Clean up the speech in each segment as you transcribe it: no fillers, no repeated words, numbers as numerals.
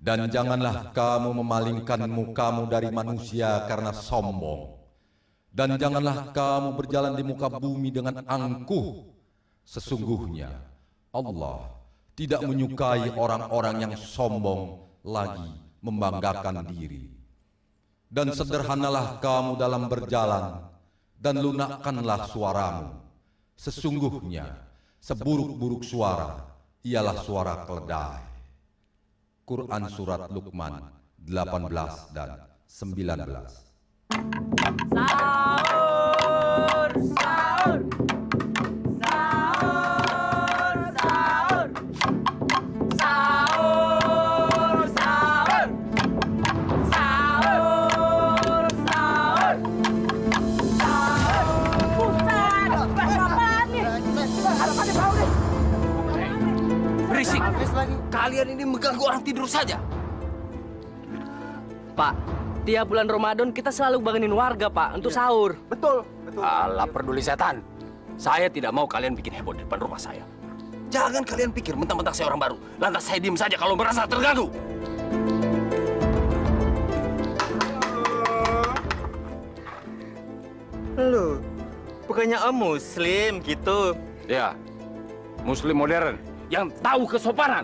Dan janganlah kamu memalingkan mukamu dari manusia karena sombong. Dan janganlah kamu berjalan di muka bumi dengan angkuh. Sesungguhnya Allah tidak menyukai orang-orang yang sombong lagi membanggakan diri. Dan sederhanalah kamu dalam berjalan, dan lunakkanlah suaramu. Sesungguhnya seburuk-buruk suara ialah suara keledai. Quran Surat Luqman 18 dan 19. Sahur, sahur, sahur, sahur, sahur, sahur, sahur, sahur, sahur. Buset, apaan nih? Apaan bau nih? Berisik. Kalian ini mengganggu orang tidur saja. Pak, tiap bulan Ramadan kita selalu bangunin warga, Pak, untuk sahur. Betul. Alah, peduli setan. Saya tidak mau kalian bikin heboh di depan rumah saya. Jangan kalian pikir mentang-mentang saya orang baru. Lantas saya diem saja kalau merasa terganggu. Loh, bukannya Om Muslim gitu? Ya, Muslim modern yang tahu kesopanan.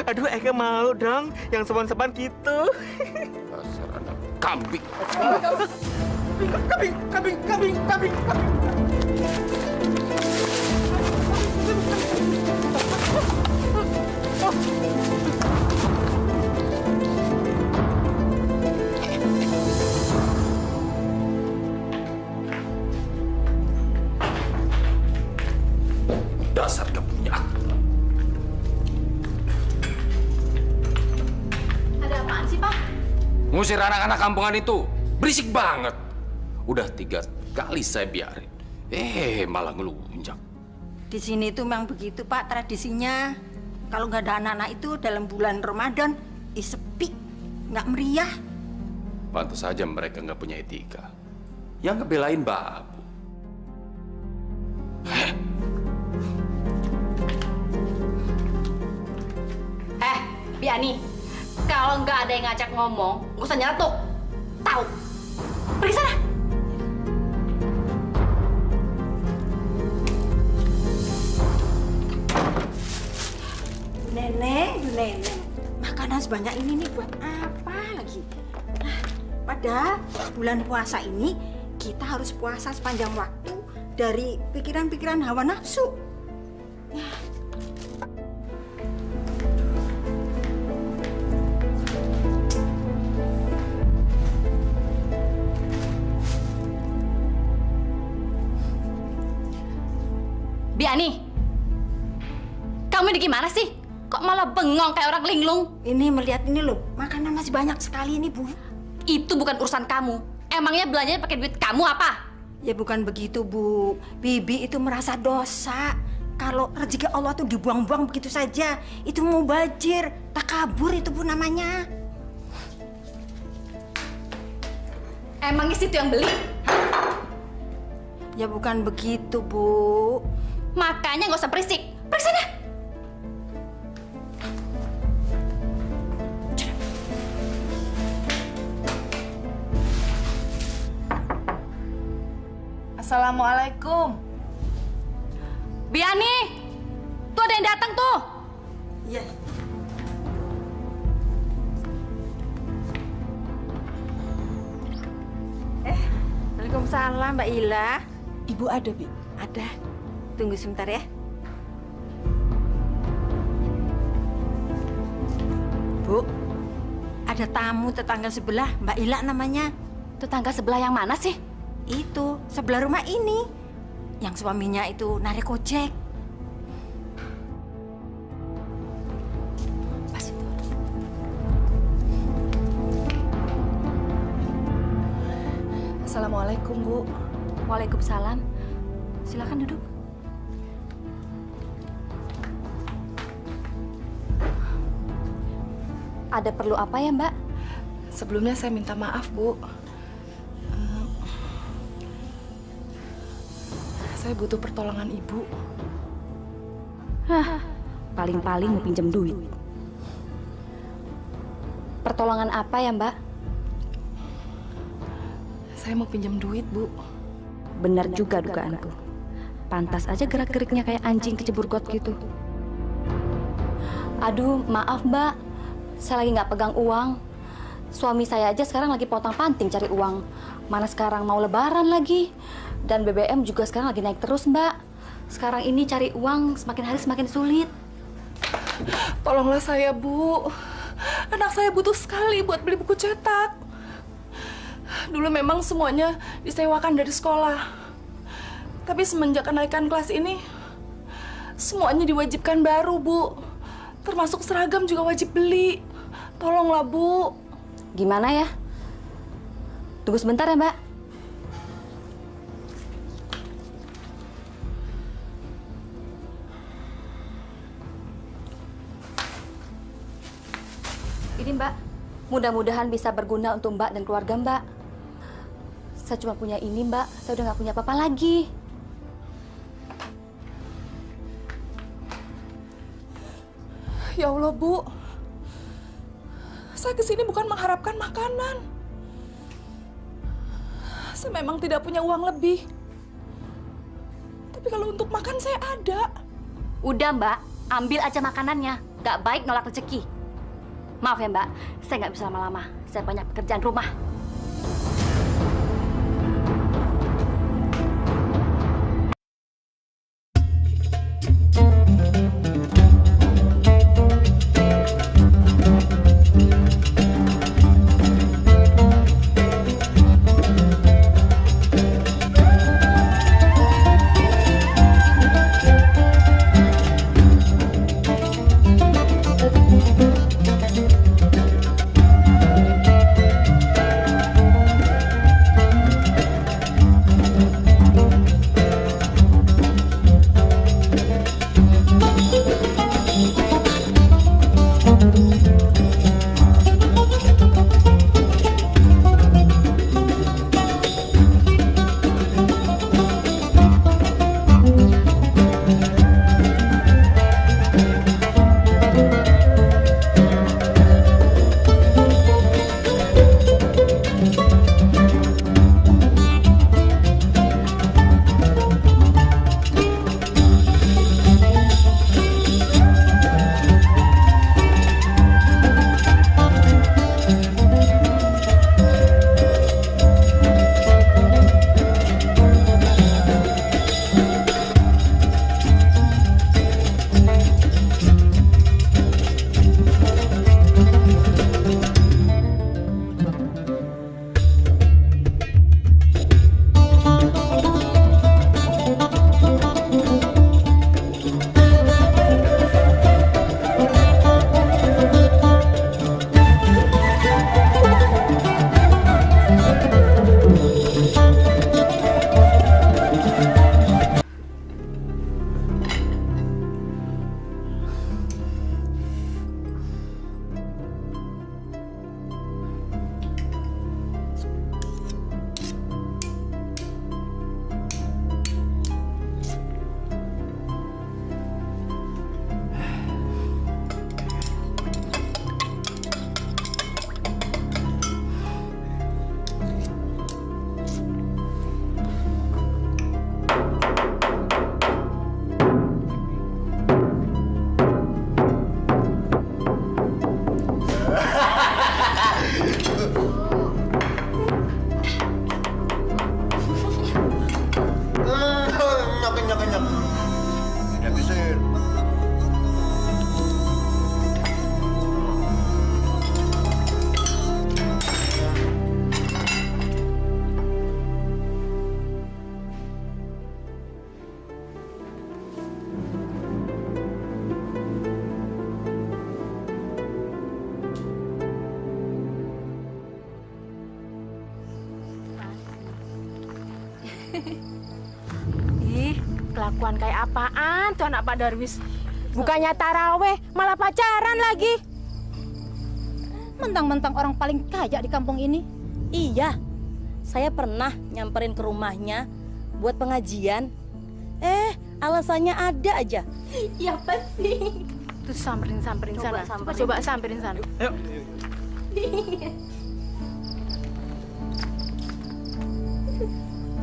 Aduh, Eka mau dong yang sopan-sopan gitu. Dasar anak kambing. Kambing. Dasar gak punya akal. Ada apaan sih, Pak? Ngusir anak-anak kampungan itu. Berisik banget. Udah 3 kali saya biarin. Malah ngelunjak. Di sini tuh memang begitu, Pak, tradisinya. Kalau nggak ada anak-anak itu dalam bulan Ramadan, sepi, nggak meriah. Pantas saja mereka nggak punya etika. Yang ngebelain babu. Biani, kalau nggak ada yang ngajak ngomong, nggak usah nyeletuk. Tahu? Pergi sana. Nenek, makanan sebanyak ini nih buat apa lagi? Nah, pada bulan puasa ini kita harus puasa sepanjang waktu dari pikiran-pikiran hawa nafsu. Ya. Biani, kamu ini gimana sih? Kok malah bengong kayak orang linglung? Ini melihat ini loh, makanan masih banyak sekali ini, Bu. Itu bukan urusan kamu. Emangnya belanjanya pakai duit kamu apa? Ya bukan begitu, Bu. Bibi itu merasa dosa. Kalau rezeki Allah tuh dibuang-buang begitu saja. Itu mubazir, takabur itu, Bu, namanya. Emangnya situ yang beli? Ya bukan begitu, Bu. Makanya nggak usah berisik. Pergi sana. Assalamualaikum. Biani, tuh ada yang datang tuh. Iya. Waalaikumsalam, Mbak Ila. Ibu ada, Bi? Ada. Tunggu sebentar ya. Bu, ada tamu tetangga sebelah, Mbak Ila namanya. Tetangga sebelah yang mana sih? Itu, sebelah rumah ini. Yang suaminya itu narik ojek. Pas itu. Assalamualaikum, Bu. Waalaikumsalam. Silakan duduk. Ada perlu apa ya, Mbak? Sebelumnya saya minta maaf, Bu. Saya butuh pertolongan Ibu. Paling-paling mau pinjam duit. Pertolongan apa ya, Mbak? Saya mau pinjam duit, Bu. Benar juga dugaanku. Pantas aja gerak-geriknya kayak anjing kecebur got gitu. Aduh, maaf Mbak. Saya lagi nggak pegang uang. Suami saya aja sekarang lagi pontang-panting cari uang. Mana sekarang mau lebaran lagi. Dan BBM juga sekarang lagi naik terus, Mbak. Sekarang ini cari uang semakin hari semakin sulit. Tolonglah saya, Bu. Anak saya butuh sekali buat beli buku cetak. Dulu memang semuanya disewakan dari sekolah. Tapi semenjak kenaikan kelas ini, semuanya diwajibkan baru, Bu. Termasuk seragam juga wajib beli. Tolonglah, Bu. Gimana ya? Tunggu sebentar ya, Mbak. Ini Mbak, mudah-mudahan bisa berguna untuk Mbak dan keluarga Mbak. Saya cuma punya ini Mbak, saya udah nggak punya apa-apa lagi. Ya Allah, Bu. Saya kesini bukan mengharapkan makanan. Saya memang tidak punya uang lebih. Tapi kalau untuk makan saya ada. Udah Mbak, ambil aja makanannya. Gak baik nolak rezeki. Maaf ya Mbak, saya nggak bisa lama-lama. Saya banyak pekerjaan rumah. Ih, kelakuan kayak apaan tuh anak Pak Darwis? Bukannya taraweh, malah pacaran lagi. Mentang-mentang orang paling kaya di kampung ini. Iya, saya pernah nyamperin ke rumahnya buat pengajian. Alasannya ada aja. Iya pasti. Tuh samperin Coba sana. samperin. Coba samperin sana. Ayo.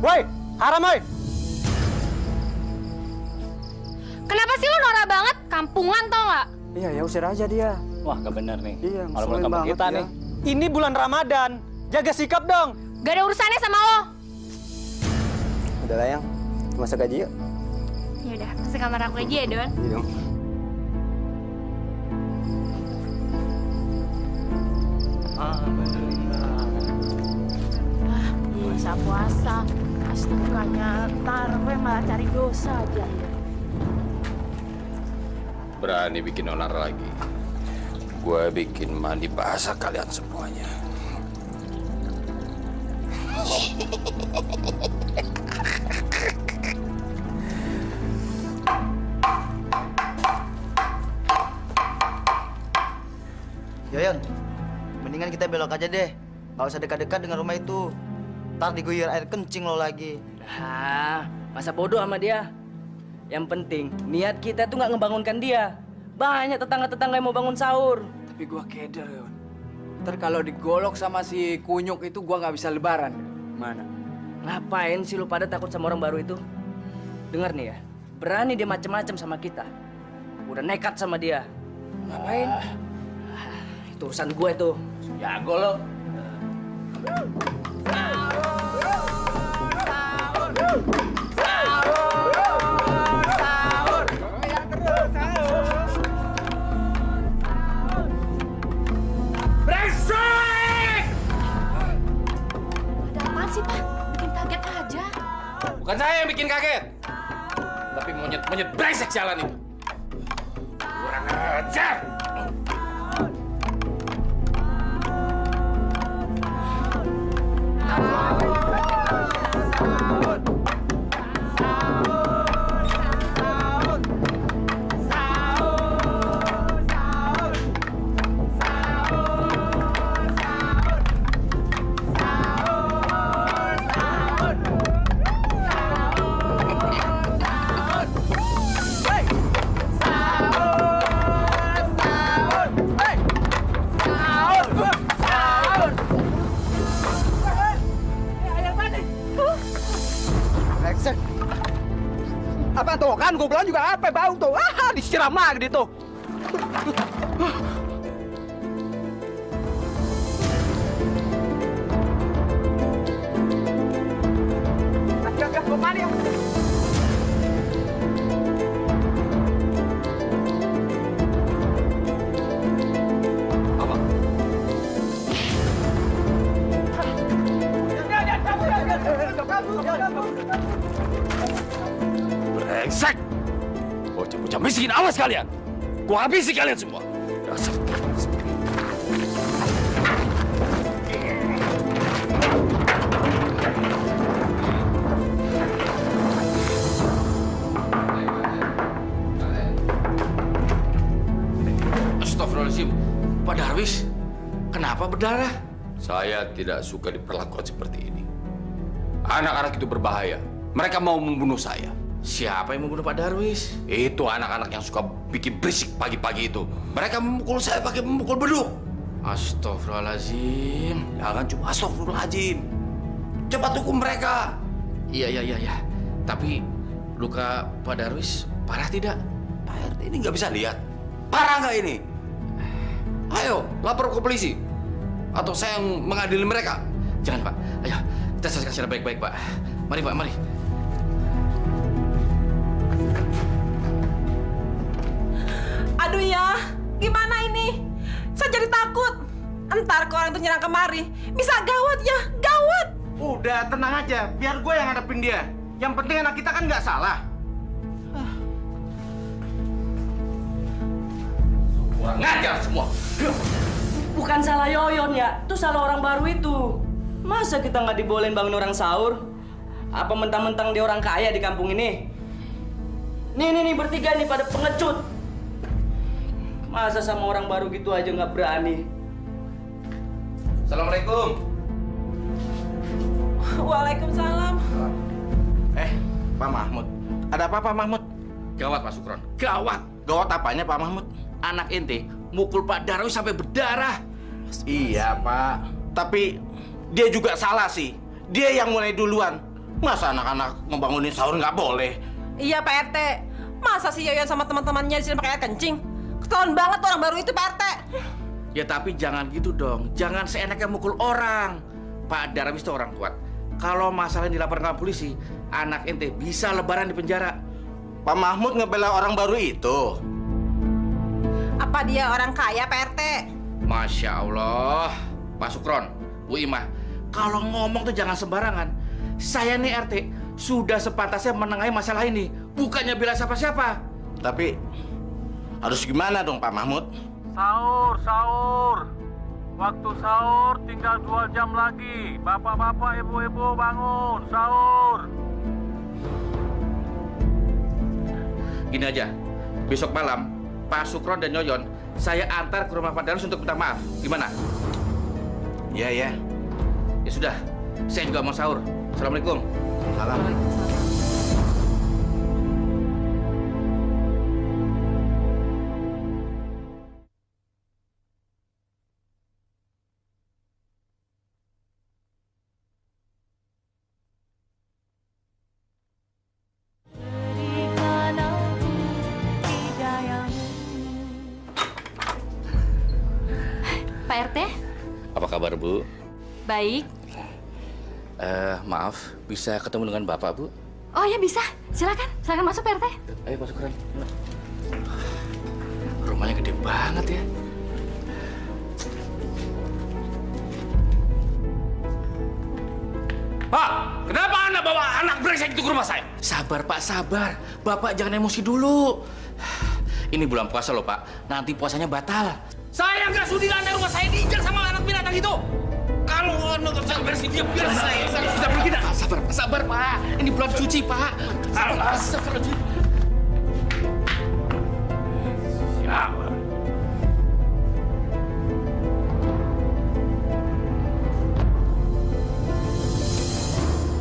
Woi, haram woi. Kenapa sih lu norak banget? Kampungan tau nggak? Iya ya, usir aja dia. Wah, gak bener nih. Iya, Malah ngeselin kampung banget kita ya. nih. Ini bulan Ramadan. Jaga sikap dong. Gak ada urusannya sama lo. Udah lah, Yang. Masuk aja yuk. Yaudah, masuk kamar aku aja ya, Don. Iya dong. Puasa-puasa. Bukannya taraweh malah cari dosa aja. Berani bikin onar lagi. Gue bikin mandi bahasa kalian semuanya. Yoyon, mendingan kita belok aja deh. Gak usah dekat-dekat dengan rumah itu. Ntar diguyur air kencing lo lagi. Ah, masa bodoh sama dia. Yang penting, niat kita tuh nggak ngebangunkan dia. Banyak tetangga-tetangga yang mau bangun sahur. Tapi gua keder, Yon. Ntar kalau digolok sama si kunyuk itu gua nggak bisa lebaran. Mana? Ngapain sih lu pada takut sama orang baru itu? Dengar nih ya, berani dia macem-macem sama kita. Udah nekat sama dia. Ngapain? Itu urusan gue itu. Jago lo. Bukan saya yang bikin kaget, tapi monyet-monyet brengsek jalan itu. Kurang ajar. Apa tuh kan gue bilang juga apa bau tuh. Ah, disiram lagi di tuh. Agak kemana ya? Apa? Brengsek! Bocah-bocah miskin, awas kalian! Gua habisi kalian semua! Dasar brengsek. Astagfirullahaladzim. Pak Darwis, kenapa berdarah? Saya tidak suka diperlakukan seperti ini. Anak-anak itu berbahaya. Mereka mau membunuh saya. Siapa yang membunuh Pak Darwis? Itu anak-anak yang suka bikin berisik pagi-pagi itu. Mereka memukul saya pakai memukul beduk. Astagfirullahaladzim. Jangan cuma astagfirullahaladzim. Cepat hukum mereka. Iya. Tapi luka Pak Darwis parah tidak? Pak RT ini nggak bisa lihat. Parah nggak ini? Ayo, lapor ke polisi. Atau saya yang mengadili mereka. Jangan, Pak. Ayo, kita selesaikan secara baik-baik, Pak. Mari, Pak, mari. Aduh ya, gimana ini? Saya jadi takut. Entar kalau orang itu nyerang kemari, bisa gawat ya, gawat. Udah, tenang aja. Biar gue yang hadapin dia. Yang penting anak kita kan nggak salah. Kurang ngajar semua. Bukan salah Yoyon ya, itu salah orang baru itu. Masa kita nggak dibolehin bangun orang sahur? Apa mentang-mentang dia orang kaya di kampung ini? Nih, bertiga nih pada pengecut. Masa sama orang baru gitu aja nggak berani? Assalamualaikum. Waalaikumsalam. Pak Mahmud. Ada apa, Pak Mahmud? Gawat Pak Sukron, gawat. Gawat apanya Pak Mahmud? Anak ente mukul Pak Darwis sampai berdarah. Iya Pak, tapi dia juga salah sih. Dia yang mulai duluan. Masa anak-anak ngebangunin sahur nggak boleh? Iya Pak RT. Masa si Yoyon sama teman-temannya di sini pakai air kencing? Ketahuan banget orang baru itu Pak RT. Ya tapi jangan gitu dong. Jangan seenaknya mukul orang. Pak Darwis itu orang kuat. Kalau masalah dilaporkan polisi, anak ente bisa lebaran di penjara. Pak Mahmud ngebela orang baru itu. Apa dia orang kaya Pak RT? Masya Allah. Pak Sukron, Bu Imah, kalau ngomong tuh jangan sembarangan. Saya nih RT sudah sepantasnya menengahi masalah ini, bukannya bela siapa-siapa. Tapi harus gimana dong Pak Mahmud? Sahur, sahur. Waktu sahur tinggal 2 jam lagi. Bapak-bapak, ibu-ibu bangun, sahur. Gini aja, besok malam Pak Sukron dan Yoyon saya antar ke rumah Pak Darwis untuk minta maaf. Gimana? Iya, ya. Ya sudah, saya juga mau sahur. Assalamualaikum. Salam. Pak RT? Apa kabar, Bu? Baik. Maaf, bisa ketemu dengan Bapak, Bu? Oh ya bisa, silakan masuk Pak RT. Ayo Pak Sukron. Rumahnya gede banget ya. Pak, kenapa Anda bawa anak brengsek itu ke rumah saya? Sabar Pak, sabar. Bapak jangan emosi dulu. Ini bulan puasa loh Pak, nanti puasanya batal. Saya nggak sudi Anda rumah saya diinjak sama anak binatang itu. Kalau Anda nggak bisa beresin dia, biar saya bisa pergi. Sabar, sabar Pak. Ini bulan suci Pak. Sabar. Siapa?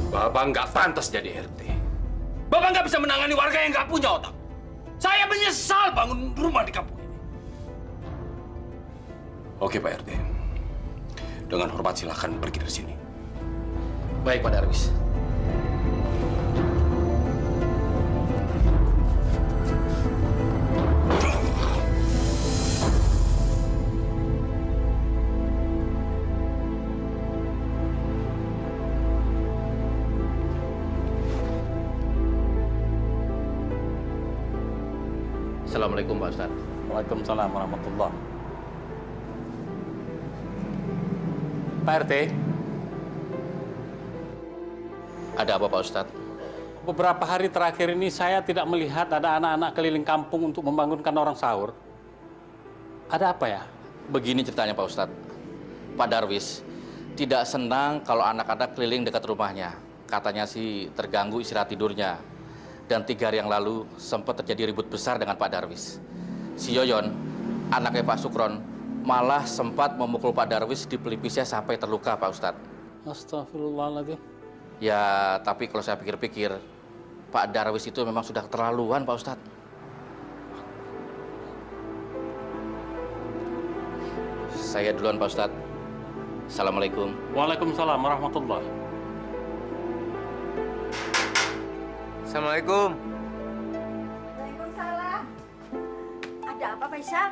Bapak nggak pantas jadi RT. Bapak nggak bisa menangani warga yang nggak punya otak. Saya menyesal bangun rumah di kampung ini. Oke Pak RT. Dengan hormat silakan pergi dari sini. Baik Pak Darwis. Assalamualaikum Pak Ustadz. Waalaikumsalam warahmatullahi. Pak RT. Ada apa Pak Ustadz? Beberapa hari terakhir ini saya tidak melihat ada anak-anak keliling kampung untuk membangunkan orang sahur. Ada apa ya? Begini ceritanya Pak Ustadz. Pak Darwis tidak senang kalau anak-anak keliling dekat rumahnya. Katanya sih terganggu istirahat tidurnya. Dan 3 hari yang lalu sempat terjadi ribut besar dengan Pak Darwis. Si Yoyon, anaknya Pak Sukron, malah sempat memukul Pak Darwis di pelipisnya sampai terluka Pak Ustadz. Astagfirullahaladzim. Ya, tapi kalau saya pikir-pikir, Pak Darwis itu memang sudah keterlaluan Pak Ustadz. Saya duluan Pak Ustadz. Assalamualaikum. Waalaikumsalam warahmatullahi. Assalamualaikum. Waalaikumsalam. Ada apa, Faisal?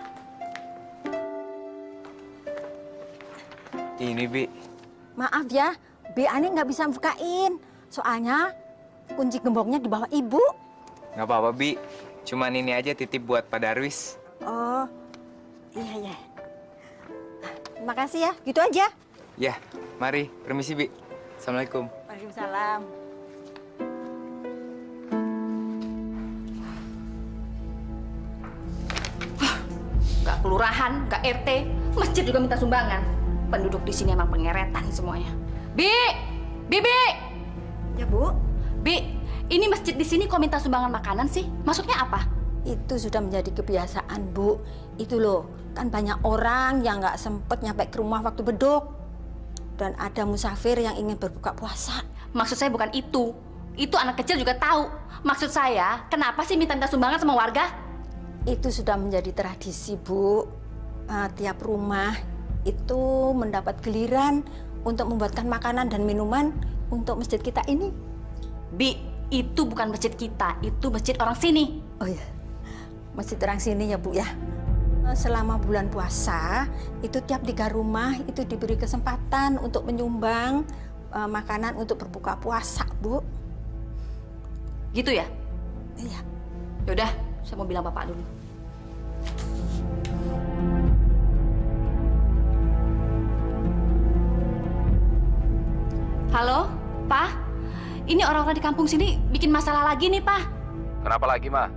Ini, Bi. Maaf ya, Bi Ani nggak bisa bukain. Soalnya kunci gemboknya di bawah Ibu. Nggak apa-apa, Bi. Cuman ini aja titip buat Pak Darwis. Oh, iya. Terima kasih ya, gitu aja. Ya, mari. Permisi, Bi. Assalamualaikum. Waalaikumsalam. Nggak kelurahan, nggak RT, masjid juga minta sumbangan. Penduduk di sini emang pengeretan semuanya. Bi! Ya, Bu. Bi, ini masjid di sini kok minta sumbangan makanan sih? Maksudnya apa? Itu sudah menjadi kebiasaan, Bu. Itu loh, kan banyak orang yang nggak sempet nyampe ke rumah waktu beduk. Dan ada musafir yang ingin berbuka puasa. Maksud saya bukan itu. Itu anak kecil juga tahu. Maksud saya, kenapa sih minta-minta sumbangan sama warga? Itu sudah menjadi tradisi, Bu. Tiap rumah itu mendapat giliran untuk membuatkan makanan dan minuman untuk masjid kita ini. Bi, itu bukan masjid kita, itu masjid orang sini. Oh ya, masjid orang sini ya, Bu ya. Selama bulan puasa, itu tiap 3 rumah itu diberi kesempatan untuk menyumbang makanan untuk berbuka puasa, Bu. Gitu ya? Iya. Yaudah, saya mau bilang Bapak dulu. Halo, Pak? Ini orang-orang di kampung sini bikin masalah lagi nih, Pak. Kenapa lagi, Ma?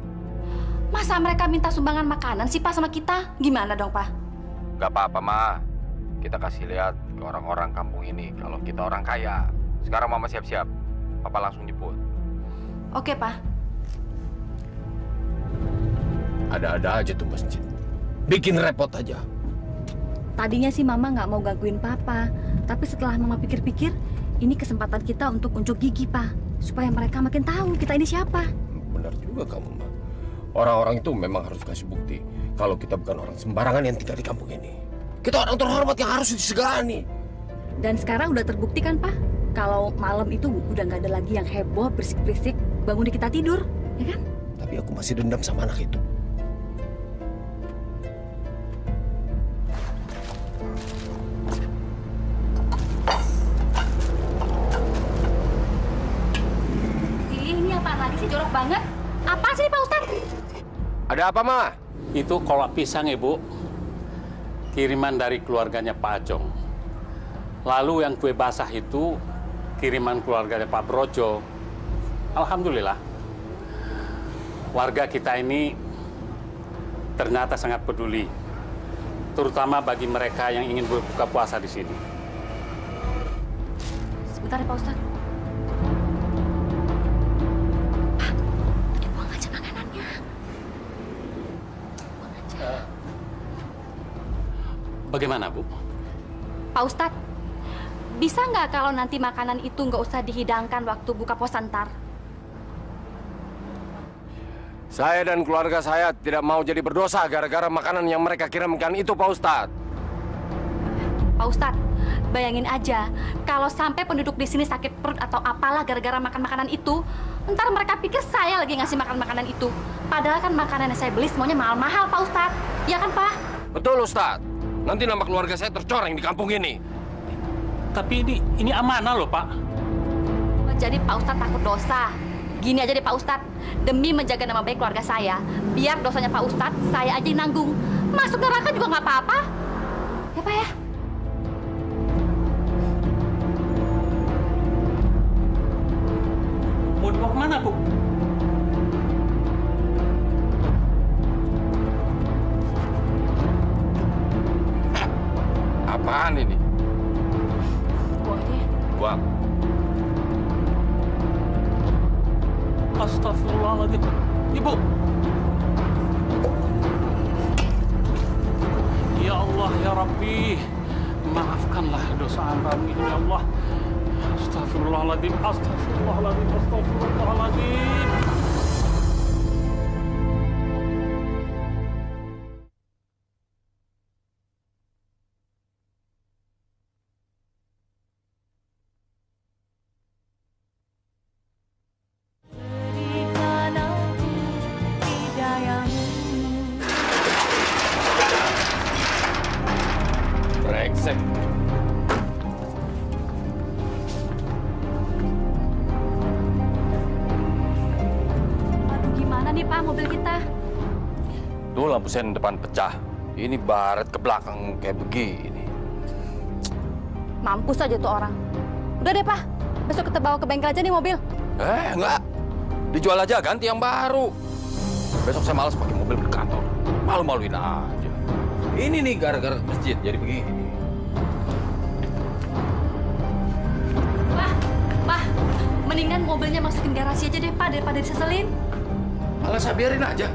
Masa mereka minta sumbangan makanan sih, Pak, sama kita? Gimana dong, Pak? Gak apa-apa, Ma. Kita kasih lihat ke orang-orang kampung ini kalau kita orang kaya. Sekarang Mama siap-siap. Papa langsung jemput. Oke, Pak. Ada-ada aja tuh masjid. Bikin repot aja. Tadinya sih Mama nggak mau gangguin Papa. Tapi setelah Mama pikir-pikir, ini kesempatan kita untuk unjuk gigi, Pak. Supaya mereka makin tahu kita ini siapa. Benar juga kamu, Ma. Orang-orang itu memang harus kasih bukti kalau kita bukan orang sembarangan yang tinggal di kampung ini. Kita orang terhormat yang harus disegani. Dan sekarang udah terbukti kan, Pak? Kalau malam itu udah nggak ada lagi yang heboh, berisik-berisik, bangun di kita tidur, ya kan? Tapi aku masih dendam sama anak itu. Ini apaan lagi sih, jorok banget? Apa sih, Pak Ustadz? Ada apa, Ma? Itu kolak pisang, Ibu. Kiriman dari keluarganya Pak Ajong. Lalu yang kue basah itu kiriman keluarganya Pak Brojo. Alhamdulillah. Warga kita ini ternyata sangat peduli. Terutama bagi mereka yang ingin berbuka puasa di sini. Sebentar ya, Pak Ustadz. Buang aja makanannya. Buang aja. Bagaimana, Bu? Pak Ustadz, bisa nggak kalau nanti makanan itu nggak usah dihidangkan waktu buka puasa ntar? Saya dan keluarga saya tidak mau jadi berdosa gara-gara makanan yang mereka kirimkan itu, Pak Ustadz. Pak Ustadz, bayangin aja kalau sampai penduduk di sini sakit perut atau apalah gara-gara makan makanan itu, ntar mereka pikir saya lagi ngasih makan makanan itu. Padahal kan makanan yang saya beli semuanya mahal-mahal, Pak Ustadz. Ya kan, Pak? Betul, Ustadz. Nanti nama keluarga saya tercoreng di kampung ini. Tapi ini amanah loh, Pak. Jadi Pak Ustadz takut dosa. Gini aja deh, Pak Ustadz. Demi menjaga nama baik keluarga saya, biar dosanya Pak Ustadz saya aja yang nanggung. Masuk neraka juga nggak apa-apa. Ya, Pak ya? Mau dibawa kemana, Bu? Apaan ini? Buang aja ya. Buang. Astagfirullahaladzim. Ibu. Ya Allah, ya Rabbi. Maafkanlah dosa kami, ya Allah. Astagfirullahaladzim. Astagfirullahaladzim. Astagfirullahaladzim. Brengsek. Aduh, gimana nih, Pak, mobil kita? Tuh lampu sen depan pecah. Ini baret ke belakang kayak begini. Mampus aja tuh orang. Udah deh, Pak. Besok kita bawa ke bengkel aja nih mobil. Enggak. Dijual aja, ganti yang baru. Besok saya malas pakai mobil ke kantor. Malu-maluin aja. Ini nih gara-gara masjid jadi begini. Pak, mendingan mobilnya masukin garasi aja deh, Pak, daripada diseselin. Malah saya biarin aja.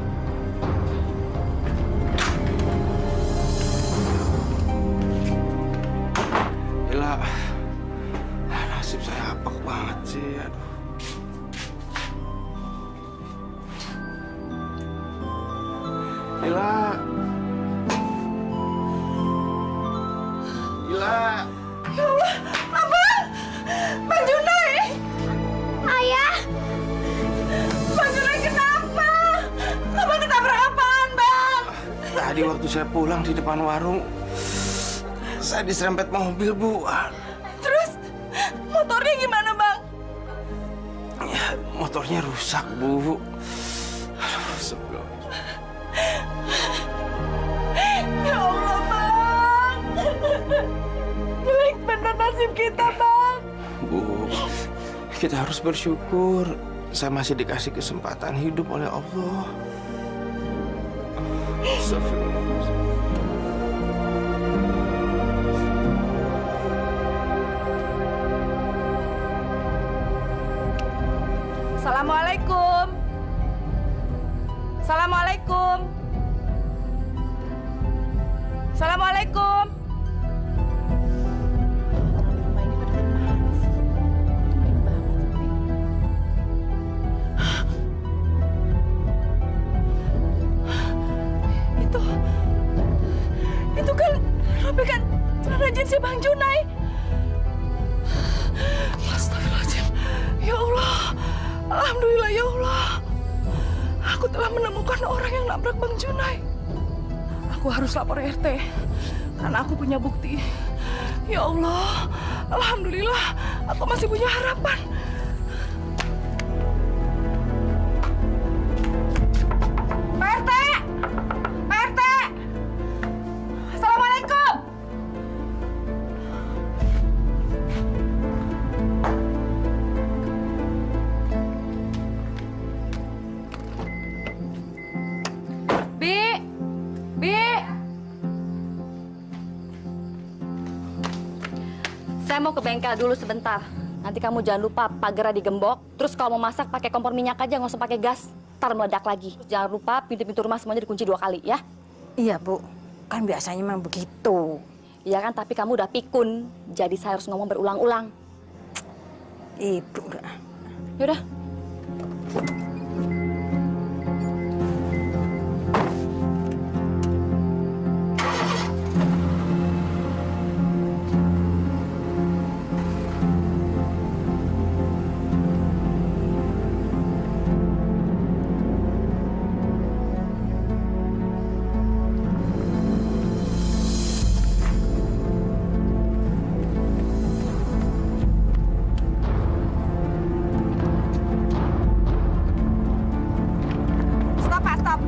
Gila, nasib saya apa banget sih, aduh. Ila. Ila. Ya Allah, Abang! Bang Junai! Ayah! Bang Junai kenapa? Abang ketabrak apaan, Bang? Tadi waktu saya pulang di depan warung, saya diserempet mobil, Bu. Terus motornya gimana, Bang? Ya, motornya rusak, Bu. Aduh, sebelum. Ya Allah, Bang. Jelek bener nasib kita, Bang. Bu, kita harus bersyukur. Saya masih dikasih kesempatan hidup oleh Allah. Astagfirullahaladzim. Assalamualaikum. Assalamualaikum. Assalamualaikum. Itu kan robekan celana jeans Bang Junai. Astagfirullahaladzim. Ya Allah. Alhamdulillah ya Allah. Aku telah menemukan orang yang nabrak Bang Junai. Aku harus lapor RT karena aku punya bukti. Ya Allah. Alhamdulillah aku masih punya harapan. Pak RT! Pak RT! Assalamualaikum. Bi! Bi! Saya mau ke bengkel dulu sebentar. Nanti kamu jangan lupa pagarnya digembok. Terus kalau mau masak pakai kompor minyak aja, nggak usah pakai gas. Ntar meledak lagi. Jangan lupa pintu-pintu rumah semuanya dikunci 2 kali ya. Iya, Bu. Kan biasanya memang begitu. Iya kan, tapi kamu udah pikun. Jadi saya harus ngomong berulang-ulang. Ibu udah. Yaudah. Stop, Pak, stop.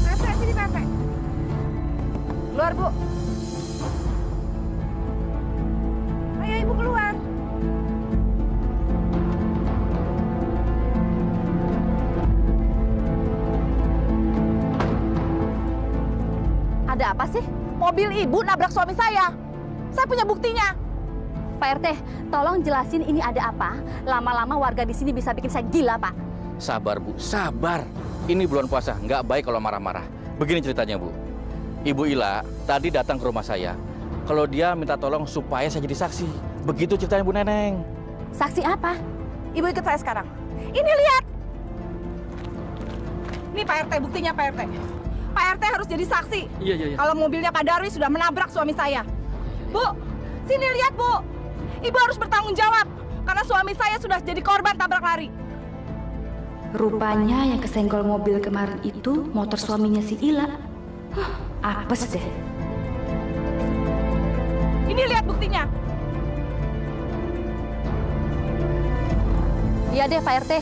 Pak, sini, Pak. Keluar, Bu. Ayo, Ibu keluar. Ada apa sih? Mobil Ibu nabrak suami saya. Saya punya buktinya. Pak RT, tolong jelasin ini ada apa. Lama-lama warga di sini bisa bikin saya gila, Pak. Sabar, Bu, sabar. Ini bulan puasa, nggak baik kalau marah-marah. Begini ceritanya, Bu. Ibu Ila tadi datang ke rumah saya. Kalau dia minta tolong supaya saya jadi saksi. Begitu ceritanya, Bu Neneng. Saksi apa? Ibu ikut saya sekarang. Ini lihat. Ini Pak RT, buktinya Pak RT. Pak RT harus jadi saksi. Iya. Kalau mobilnya Pak Darwis sudah menabrak suami saya. Bu, sini lihat, Bu. Ibu harus bertanggung jawab. Karena suami saya sudah jadi korban tabrak lari. Rupanya yang kesenggol mobil kemarin itu motor suaminya si Ila. Apes deh. Ini lihat buktinya. Iya deh, Pak RT.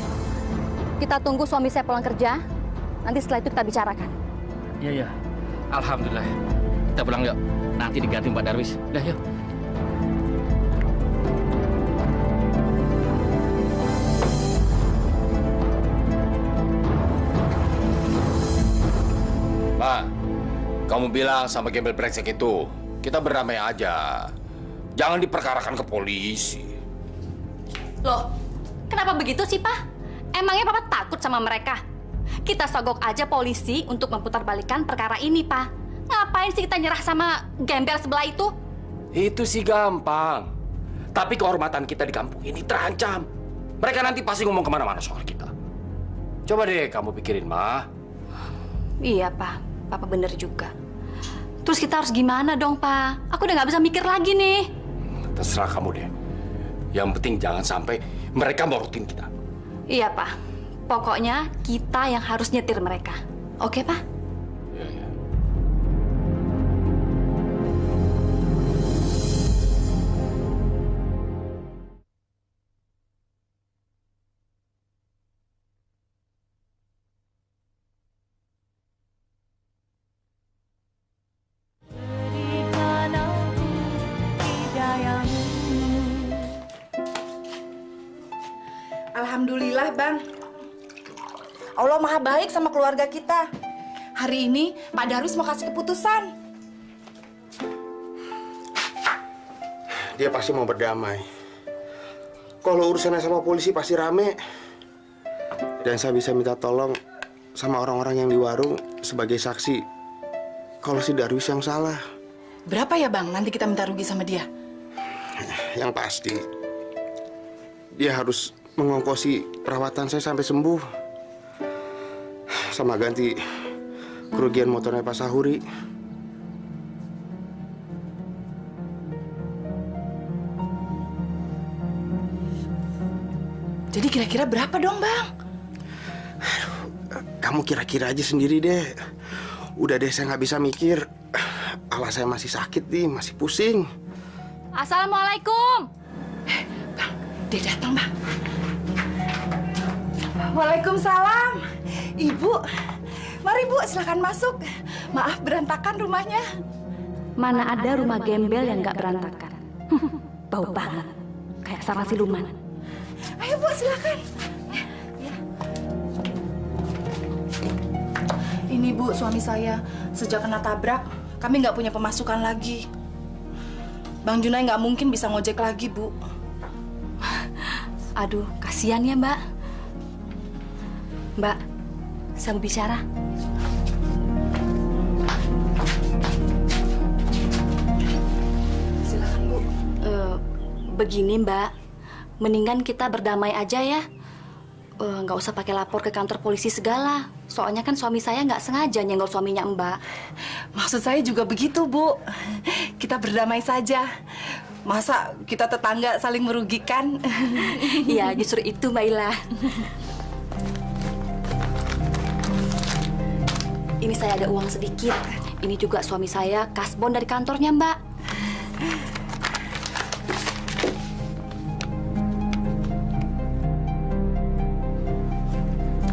Kita tunggu suami saya pulang kerja. Nanti setelah itu kita bicarakan. Iya. Alhamdulillah. Kita pulang yuk. Nanti diganti Mbak Darwis. Udah yuk. Pak, kamu bilang sama gembel brengsek itu, kita berdamai aja. Jangan diperkarakan ke polisi. Loh, kenapa begitu sih, Pak? Emangnya Papa takut sama mereka? Kita sogok aja polisi untuk memutarbalikkan perkara ini, Pak. Ngapain sih kita nyerah sama gembel sebelah itu? Itu sih gampang. Tapi kehormatan kita di kampung ini terancam. Mereka nanti pasti ngomong kemana-mana soal kita. Coba deh kamu pikirin, Ma. Iya, Pak. Papa bener juga. Terus kita harus gimana dong, Pak? Aku udah nggak bisa mikir lagi nih. Terserah kamu deh. Yang penting jangan sampai mereka morotin kita. Iya, Pak. Pokoknya kita yang harus nyetir mereka. Oke, Pak? Iya, iya. Alhamdulillah, Bang. Allah maha baik sama keluarga kita. Hari ini Pak Darwis mau kasih keputusan. Dia pasti mau berdamai. Kalau urusannya sama polisi pasti rame. Dan saya bisa minta tolong sama orang-orang yang di warung sebagai saksi kalau si Darwis yang salah. Berapa ya, Bang? Nanti kita minta rugi sama dia. Yang pasti dia harus mengongkosi perawatan saya sampai sembuh, sama ganti kerugian motornya Pak Sahuri. Jadi kira-kira berapa dong, Bang? Kamu kira-kira aja sendiri deh. Udah deh, saya nggak bisa mikir. Kepala saya masih sakit nih, masih pusing. Assalamualaikum. Bang, dia datang, Bang. Waalaikumsalam. Ibu, mari Bu, silakan masuk. Maaf berantakan rumahnya. Mana ada rumah gembel yang nggak berantakan. Bau banget. Kayak sarang siluman. Ayo Bu, silakan. Ini Bu, suami saya. Sejak kena tabrak, kami nggak punya pemasukan lagi. Bang Junai nggak mungkin bisa ngojek lagi, Bu. Aduh, kasihan ya, Mbak. Mbak, saya mau bicara. Silakan, Bu. Begini, Mbak. Mendingan kita berdamai aja ya. Nggak usah pakai lapor ke kantor polisi segala. Soalnya kan suami saya nggak sengaja nyenggol suaminya Mbak. Maksud saya juga begitu, Bu. Kita berdamai saja. Masa kita tetangga saling merugikan? Iya, justru itu, Mbak Ila. Ini saya ada uang sedikit. Ini juga suami saya kasbon dari kantornya, Mbak.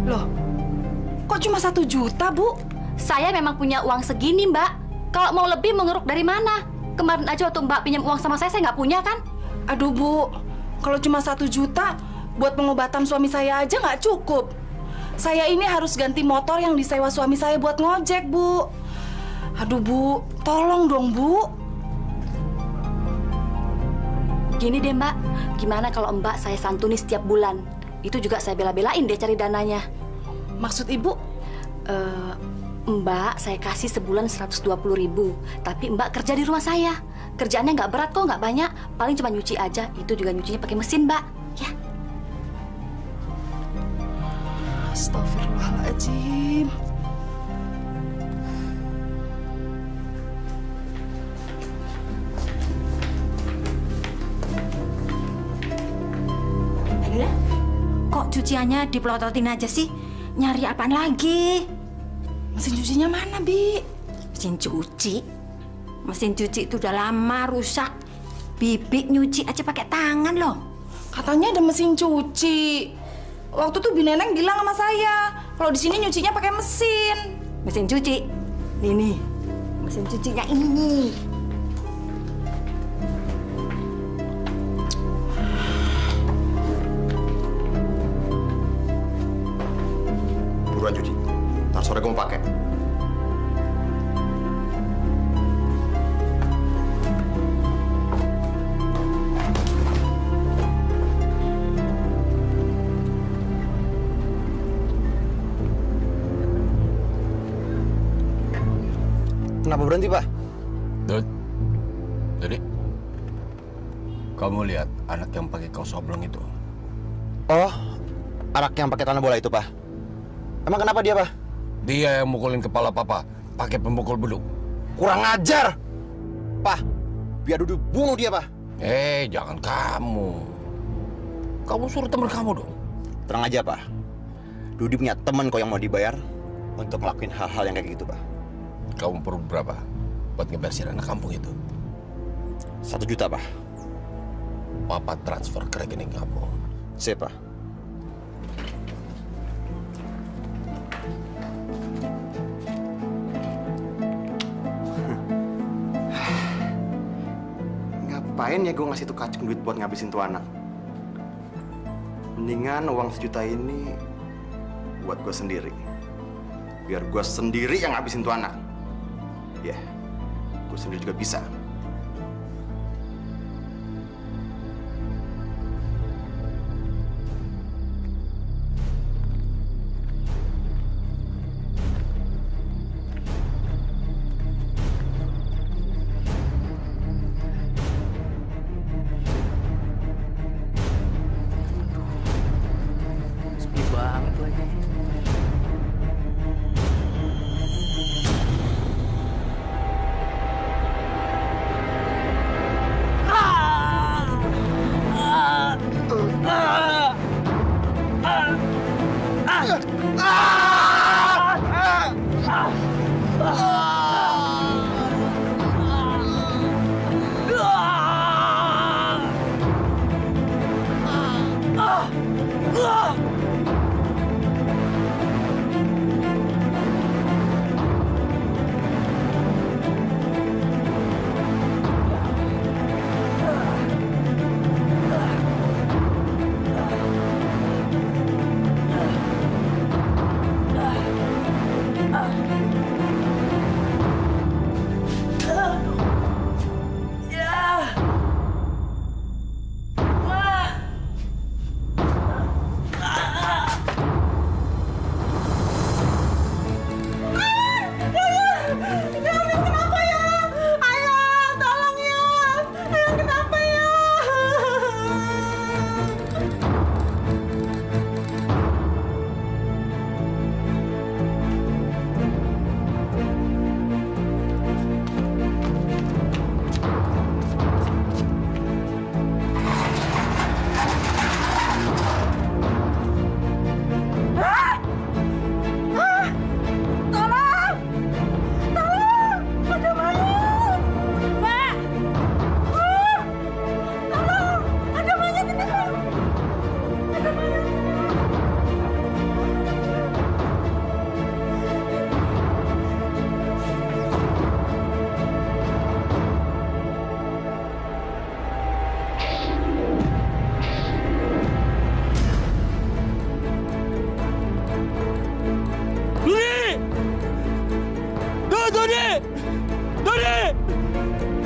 Loh, kok cuma 1 juta, Bu? Saya memang punya uang segini, Mbak. Kalau mau lebih, mengeruk dari mana? Kemarin aja waktu Mbak pinjam uang sama saya nggak punya, kan? Aduh, Bu. Kalau cuma 1 juta, buat pengobatan suami saya aja nggak cukup. Saya ini harus ganti motor yang disewa suami saya buat ngojek, Bu. Aduh, Bu. Tolong dong, Bu. Gini deh, Mbak. Gimana kalau Mbak saya santuni setiap bulan? Itu juga saya bela-belain dia cari dananya. Maksud Ibu? Mbak, saya kasih sebulan 120.000. Tapi Mbak kerja di rumah saya. Kerjaannya nggak berat kok, nggak banyak. Paling cuma nyuci aja. Itu juga nyucinya pakai mesin, Mbak. Ya. Astagfirullahaladzim. Kok cuciannya dipelototin aja sih? Nyari apaan lagi? Mesin cucinya mana, Bi? Mesin cuci? Mesin cuci itu udah lama rusak. Bibi nyuci aja pakai tangan loh. Katanya ada mesin cuci. Waktu tuh Bi Neneng bilang sama saya, kalau di sini nyucinya pakai mesin. Mesin cuci? Nih, mesin cucinya ini. Buruan cuci. Ntar sore gue mau pakai. Kenapa berhenti, Pak? Dud, jadi kamu lihat anak yang pakai kaos oblong itu? Oh, anak yang pakai tanah bola itu, Pak? Emang kenapa dia, Pak? Dia yang mukulin kepala Papa pakai pemukul beduk. Kurang ajar! Pak, biar Dudi bunuh dia, Pak. Jangan kamu. Kamu suruh teman kamu dong. Tenang aja, Pak. Dudi punya teman kok yang mau dibayar untuk ngelakuin hal-hal yang kayak gitu, Pak. Kamu perlu berapa buat ngebersihin anak kampung itu? 1 juta, Pak. Papa transfer ke rekening kamu. Siap, Pak. Ngapain ya gue ngasih tuh kacung duit buat ngabisin tuh anak? Mendingan uang 1 juta ini buat gue sendiri. Biar gue sendiri yang ngabisin tuh anak. Ya, gue sendiri juga bisa. Sepi banget lagi.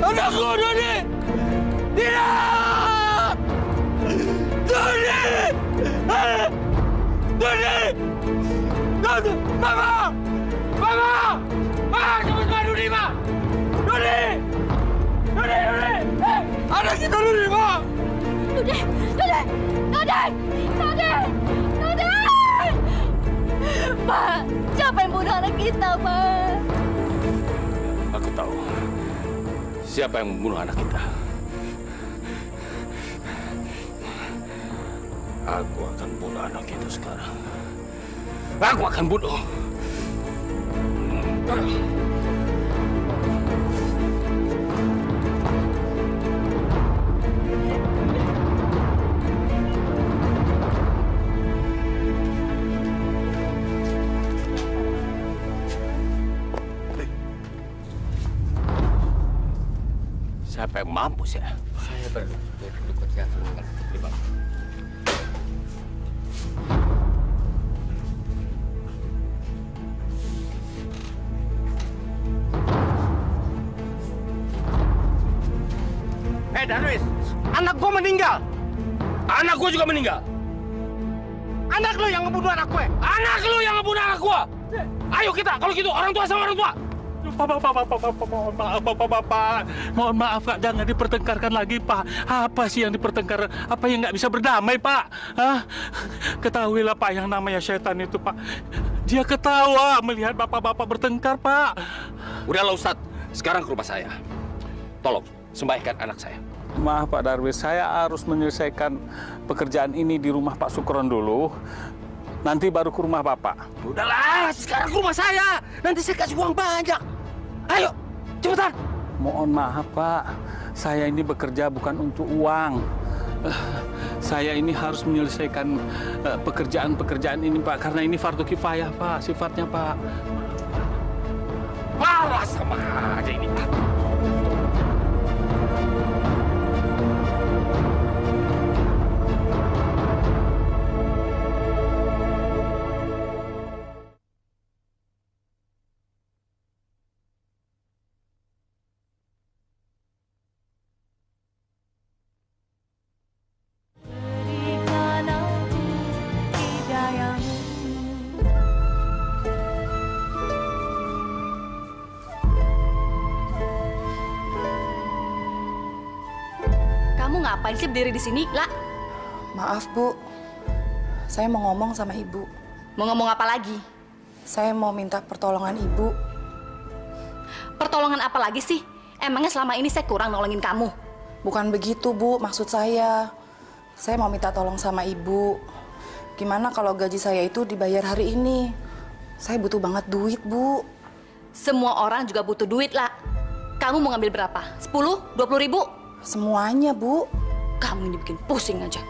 Anakku, Dodi! Tidak! Dodi! Dodi! Dodi! Mama! Mama! Ah, cepat Ma, Dodi, Ma! Dodi! Dodi, Dodi! Anak kita Dodi, Ma! Dodi! Dodi! Dodi! Dodi! Dodi! Pak, siapa yang bunuh anak kita, Pak? Aku tahu siapa yang membunuh anak kita. Aku akan bunuh anak itu sekarang. Aku akan bunuh. Siapa yang mampus ya? Saya berdukut ya. Terima. Darwis, anak gua meninggal. Anak gua juga meninggal. Anak lu yang ngebunuh anak gue. Anak lu yang ngebunuh anak gua. Ayo kita, kalau gitu orang tua sama orang tua. Bapak, mohon maaf Pak, jangan dipertengkarkan lagi Pak. Apa sih yang dipertengkarkan? Apa yang nggak bisa berdamai Pak? Hah? Ketahuilah Pak, yang namanya setan itu Pak, Dia ketawa melihat bapak-bapak bertengkar, Pak. Udahlah Ustadz, sekarang ke rumah saya. Tolong, sembahkan anak saya. Maaf Pak Darwis, saya harus menyelesaikan pekerjaan ini di rumah Pak Sukron dulu. Nanti baru ke rumah Bapak. Udahlah, sekarang ke rumah saya. Nanti saya kasih uang banyak. Ayo, cepetan. Mohon maaf Pak, saya ini bekerja bukan untuk uang. Saya ini harus menyelesaikan pekerjaan-pekerjaan ini Pak, karena ini fardu kifayah Pak, sifatnya Pak. Wah, sama aja ini. Ngapain sih berdiri di sini, La? Maaf, Bu. Saya mau ngomong sama Ibu. Mau ngomong apa lagi? Saya mau minta pertolongan Ibu. Pertolongan apa lagi sih? Emangnya selama ini saya kurang nolongin kamu? Bukan begitu, Bu. Maksud saya mau minta tolong sama Ibu. Gimana kalau gaji saya itu dibayar hari ini? Saya butuh banget duit, Bu. Semua orang juga butuh duit, La. Kamu mau ngambil berapa? 10? 20 ribu? Semuanya, Bu. Kamu ini bikin pusing aja.